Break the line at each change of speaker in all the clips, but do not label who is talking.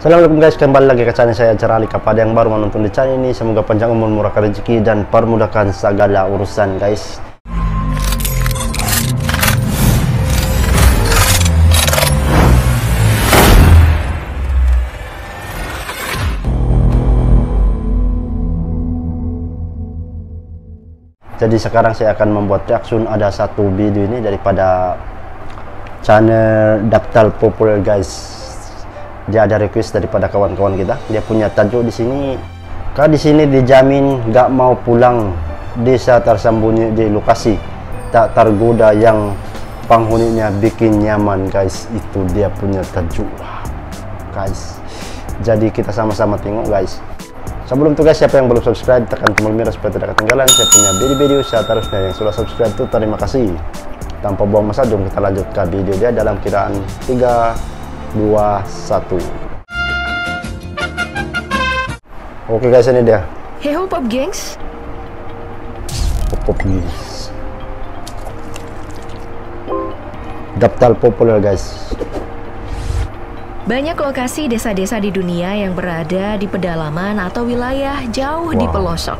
Assalamualaikum guys, kembali lagi ke channel saya Cerali. Kepada yang baru menonton di channel ini, semoga panjang umur, murahkan rezeki, dan permudahkan segala urusan guys. Jadi sekarang saya akan membuat reaction ada satu video ini daripada channel Daftar Populer guys. Dia ada request daripada kawan-kawan kita. Dia punya tajuk di sini. Di sini dijamin gak mau pulang, desa tersembunyi di lokasi, tak tergoda yang penghuninya bikin nyaman guys. Itu dia punya tajuk guys. Jadi kita sama-sama tengok guys. Sebelum itu guys, siapa yang belum subscribe, tekan tombol merah supaya tidak ketinggalan saya punya video-video seterusnya. Yang sudah subscribe itu terima kasih. Tanpa buang masa, jom kita lanjut ke video dia dalam kiraan 3, 2, 1. Oke guys, ini dia.
Hey ho Pop Gengs.
Pop Gengs. Daftar Populer guys.
Banyak lokasi desa-desa di dunia yang berada di pedalaman atau wilayah jauh di pelosok.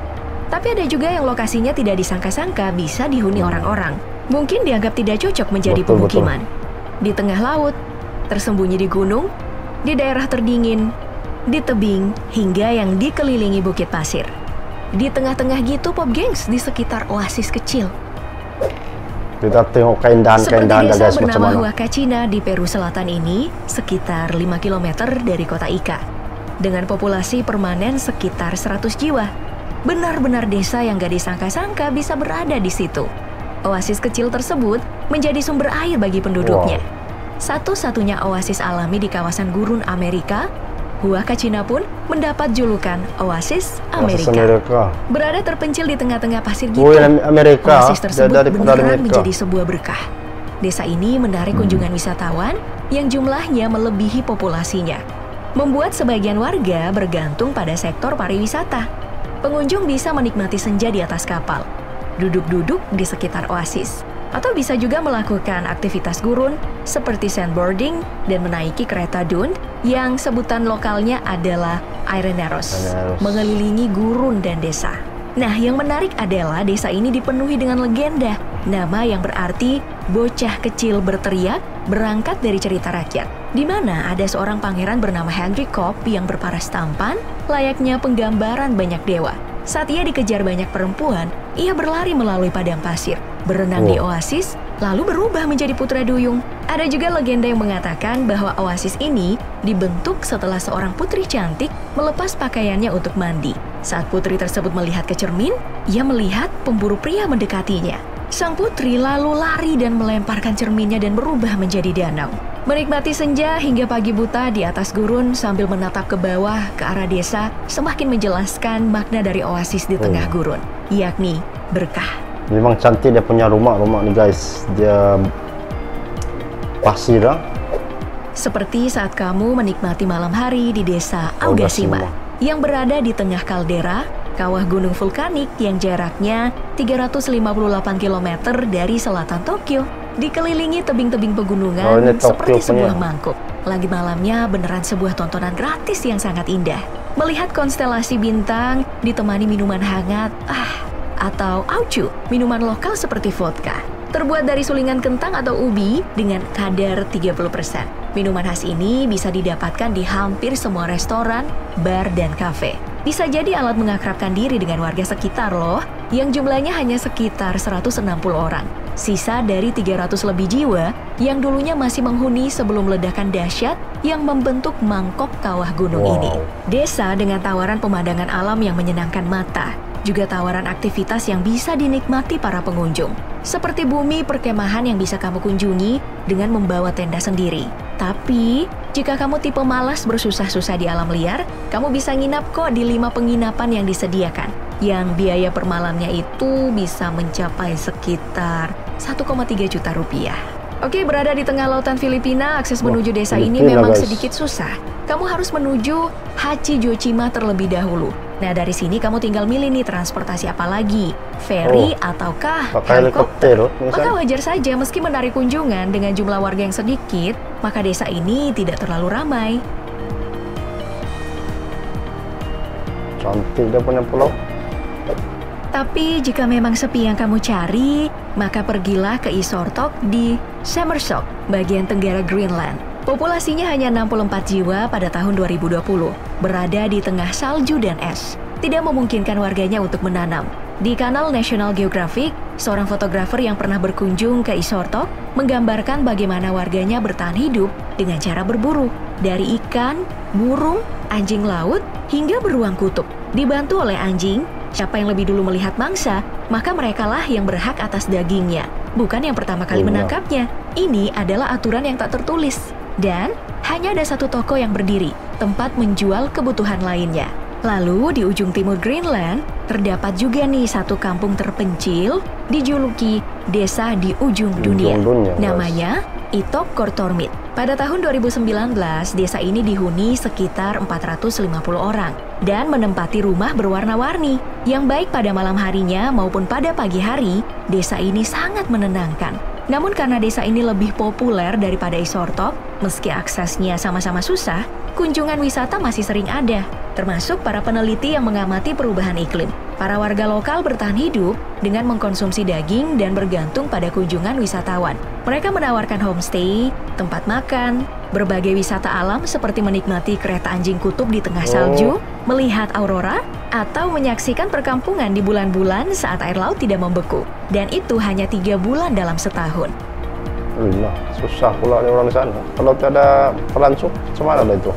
Tapi ada juga yang lokasinya tidak disangka-sangka bisa dihuni orang-orang. Mungkin dianggap tidak cocok menjadi pemukiman. Di tengah laut, tersembunyi di gunung, di daerah terdingin, di tebing, hingga yang dikelilingi bukit pasir. Di tengah-tengah gitu Pop Gengs, di sekitar oasis kecil.
Kita tengok keindahan-keindahan guys,
seperti desa
macam
bernama
mana.
Huacachina di Peru Selatan ini, sekitar 5 km dari kota Ica. Dengan populasi permanen sekitar 100 jiwa. Benar-benar desa yang gak disangka-sangka bisa berada di situ. Oasis kecil tersebut menjadi sumber air bagi penduduknya. Satu-satunya oasis alami di kawasan gurun Amerika, Huacachina pun mendapat julukan Oasis Amerika. Berada terpencil di tengah-tengah pasir gitu, oasis tersebut beneran menjadi sebuah berkah. Desa ini menarik kunjungan wisatawan yang jumlahnya melebihi populasinya, membuat sebagian warga bergantung pada sektor pariwisata. Pengunjung bisa menikmati senja di atas kapal, duduk-duduk di sekitar oasis, atau bisa juga melakukan aktivitas gurun seperti sandboarding dan menaiki kereta dune yang sebutan lokalnya adalah Areneros, mengelilingi gurun dan desa. Nah, yang menarik adalah desa ini dipenuhi dengan legenda, nama yang berarti bocah kecil berteriak berangkat dari cerita rakyat, di mana ada seorang pangeran bernama Henry Cobb yang berparas tampan, layaknya penggambaran banyak dewa. Saat ia dikejar banyak perempuan, ia berlari melalui padang pasir, berenang di oasis, lalu berubah menjadi putra duyung. Ada juga legenda yang mengatakan bahwa oasis ini dibentuk setelah seorang putri cantik melepas pakaiannya untuk mandi. Saat putri tersebut melihat ke cermin, ia melihat pemburu pria mendekatinya. Sang putri lalu lari dan melemparkan cerminnya dan berubah menjadi danau. Menikmati senja hingga pagi buta di atas gurun sambil menatap ke bawah ke arah desa semakin menjelaskan makna dari oasis di tengah gurun, yakni berkah.
Memang cantik dia punya rumah nih guys. Dia pasir.
Seperti saat kamu menikmati malam hari di desa Augashima yang berada di tengah kaldera, kawah gunung vulkanik yang jaraknya 358 km dari selatan Tokyo. Dikelilingi tebing-tebing pegunungan seperti sebuah mangkuk. Lagi malamnya beneran sebuah tontonan gratis yang sangat indah. Melihat konstelasi bintang ditemani minuman hangat, atau auchu, minuman lokal seperti vodka. Terbuat dari sulingan kentang atau ubi dengan kadar 30%. Minuman khas ini bisa didapatkan di hampir semua restoran, bar, dan kafe. Bisa jadi alat mengakrabkan diri dengan warga sekitar loh, yang jumlahnya hanya sekitar 160 orang. Sisa dari 300 lebih jiwa yang dulunya masih menghuni sebelum ledakan dahsyat yang membentuk mangkok kawah gunung ini. Desa dengan tawaran pemandangan alam yang menyenangkan mata, juga tawaran aktivitas yang bisa dinikmati para pengunjung. Seperti bumi perkemahan yang bisa kamu kunjungi dengan membawa tenda sendiri. Tapi, jika kamu tipe malas bersusah-susah di alam liar, kamu bisa nginap kok di 5 penginapan yang disediakan. Yang biaya per malamnya itu bisa mencapai sekitar 1,3 juta rupiah. Oke, berada di tengah lautan Filipina, akses menuju desa ini memang sedikit susah. Kamu harus menuju Hachijochima terlebih dahulu. Nah, dari sini kamu tinggal milih nih transportasi apa lagi, ferry ataukah helikopter. Maka wajar saja meski menarik kunjungan dengan jumlah warga yang sedikit, maka desa ini tidak terlalu ramai.
Cantik dia punya pulau.
Tapi jika memang sepi yang kamu cari, maka pergilah ke Isortok di Semersok, bagian tenggara Greenland. Populasinya hanya 64 jiwa pada tahun 2020, berada di tengah salju dan es. Tidak memungkinkan warganya untuk menanam. Di kanal National Geographic, seorang fotografer yang pernah berkunjung ke Isortok menggambarkan bagaimana warganya bertahan hidup dengan cara berburu. Dari ikan, burung, anjing laut, hingga beruang kutub. Dibantu oleh anjing, siapa yang lebih dulu melihat mangsa, maka merekalah yang berhak atas dagingnya, bukan yang pertama kali menangkapnya. Ini adalah aturan yang tak tertulis. Dan hanya ada satu toko yang berdiri, tempat menjual kebutuhan lainnya. Lalu di ujung timur Greenland, terdapat juga nih satu kampung terpencil, dijuluki Desa di Ujung Dunia. Namanya Itok Kortormit. Pada tahun 2019, desa ini dihuni sekitar 450 orang dan menempati rumah berwarna-warni. Yang baik pada malam harinya maupun pada pagi hari, desa ini sangat menenangkan. Namun karena desa ini lebih populer daripada Isortok, meski aksesnya sama-sama susah, kunjungan wisata masih sering ada, termasuk para peneliti yang mengamati perubahan iklim. Para warga lokal bertahan hidup dengan mengkonsumsi daging dan bergantung pada kunjungan wisatawan. Mereka menawarkan homestay, tempat makan, berbagai wisata alam seperti menikmati kereta anjing kutub di tengah salju, melihat aurora, atau menyaksikan perkampungan di bulan-bulan saat air laut tidak membeku. Dan itu hanya 3 bulan dalam setahun.
Susah pula orang di sana. Kalau tidak pelancong, semana itu?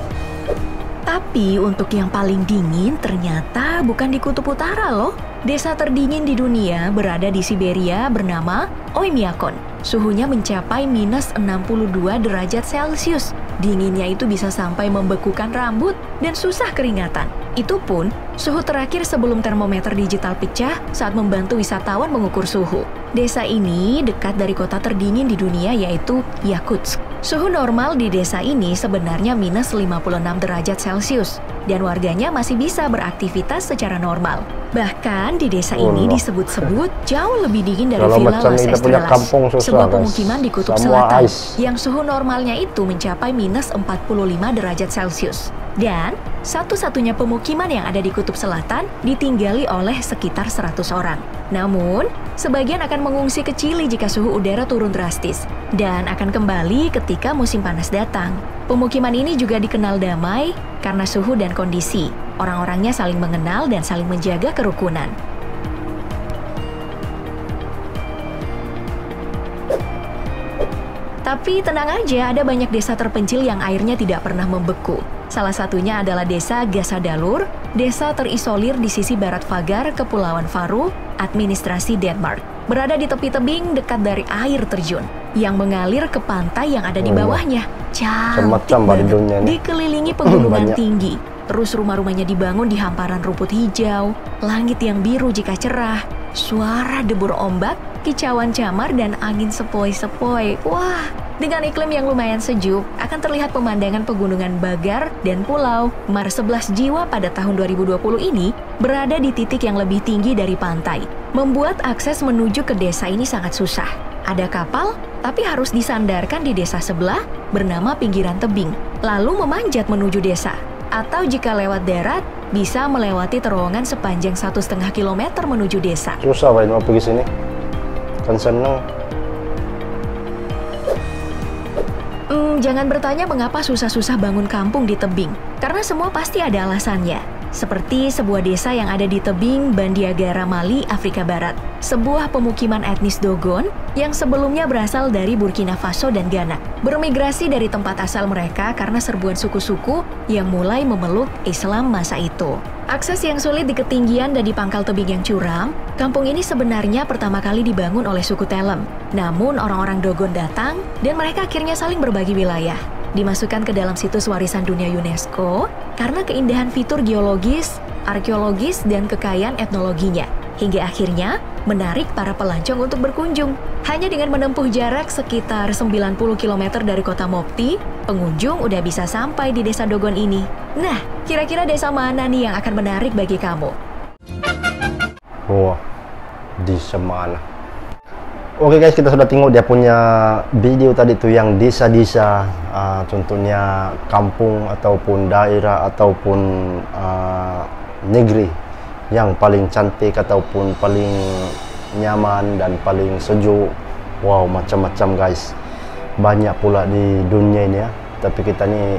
Tapi untuk yang paling dingin ternyata bukan di Kutub Utara loh. Desa terdingin di dunia berada di Siberia bernama Oymyakon. Suhunya mencapai minus 62 derajat Celcius. Dinginnya itu bisa sampai membekukan rambut dan susah keringatan. Itu pun suhu terakhir sebelum termometer digital pecah saat membantu wisatawan mengukur suhu. Desa ini dekat dari kota terdingin di dunia yaitu Yakutsk. Suhu normal di desa ini sebenarnya minus 56 derajat Celcius dan warganya masih bisa beraktivitas secara normal. Bahkan di desa ini disebut-sebut jauh lebih dingin dari Villa Las Estrellas, sebuah pemukiman di Kutub Selatan yang suhu normalnya itu mencapai minus 45 derajat Celcius. Dan satu-satunya pemukiman yang ada di Kutub Selatan ditinggali oleh sekitar 100 orang. Namun, sebagian akan mengungsi ke Chili jika suhu udara turun drastis dan akan kembali ketika musim panas datang. Pemukiman ini juga dikenal damai karena suhu dan kondisi. Orang-orangnya saling mengenal dan saling menjaga kerukunan. Tapi tenang aja, ada banyak desa terpencil yang airnya tidak pernah membeku. Salah satunya adalah desa Gasadalur, desa terisolir di sisi barat Fagar, Kepulauan Faroe, administrasi Denmark. Berada di tepi tebing dekat dari air terjun yang mengalir ke pantai yang ada di bawahnya. Cantik banget, dikelilingi pegunungan tinggi. Terus rumah-rumahnya dibangun di hamparan rumput hijau, langit yang biru jika cerah, suara debur ombak, kicauan camar, dan angin sepoi-sepoi. Wah, dengan iklim yang lumayan sejuk, akan terlihat pemandangan pegunungan Bagar dan Pulau Mar 11 Jiwa pada tahun 2020 ini berada di titik yang lebih tinggi dari pantai. Membuat akses menuju ke desa ini sangat susah. Ada kapal, tapi harus disandarkan di desa sebelah bernama Pinggiran Tebing, lalu memanjat menuju desa. Atau jika lewat darat, bisa melewati terowongan sepanjang 1,5 kilometer menuju desa.
Susah Pak mau pergi sini. Kan seneng.
Jangan bertanya mengapa susah-susah bangun kampung di tebing, karena semua pasti ada alasannya. Seperti sebuah desa yang ada di tebing Bandiagara, Mali, Afrika Barat. Sebuah pemukiman etnis Dogon yang sebelumnya berasal dari Burkina Faso dan Ghana. Bermigrasi dari tempat asal mereka karena serbuan suku-suku yang mulai memeluk Islam masa itu. Akses yang sulit di ketinggian dan di pangkal tebing yang curam, kampung ini sebenarnya pertama kali dibangun oleh suku Telem. Namun orang-orang Dogon datang dan mereka akhirnya saling berbagi wilayah. Dimasukkan ke dalam situs warisan dunia UNESCO karena keindahan fitur geologis, arkeologis, dan kekayaan etnologinya. Hingga akhirnya menarik para pelancong untuk berkunjung. Hanya dengan menempuh jarak sekitar 90 km dari kota Mopti, pengunjung udah bisa sampai di desa Dogon ini. Nah, kira-kira desa mana nih yang akan menarik bagi kamu?
Wah, desa mana? Oke guys, kita sudah tengok dia punya video tadi tuh yang desa-desa, contohnya kampung ataupun daerah ataupun negeri yang paling cantik ataupun paling nyaman dan paling sejuk. Wow, macam-macam guys, banyak pula di dunia ini ya. Tapi kita ni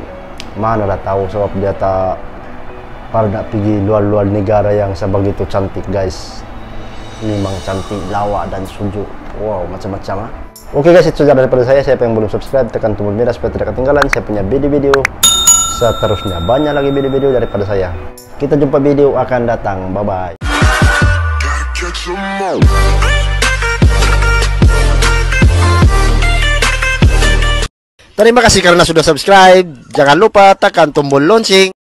mana dah tahu, sebab dia tak pada nak pergi luar-luar negara yang sebegitu cantik guys. Memang cantik, lawa dan sejuk. Wow, macam-macam ah. Oke guys, itu saja daripada saya. Siapa yang belum subscribe, tekan tombol merah supaya tidak ketinggalan saya punya video-video seterusnya. Banyak lagi video-video daripada saya. Kita jumpa video akan datang. Bye-bye. Terima kasih karena sudah subscribe. Jangan lupa tekan tombol lonceng.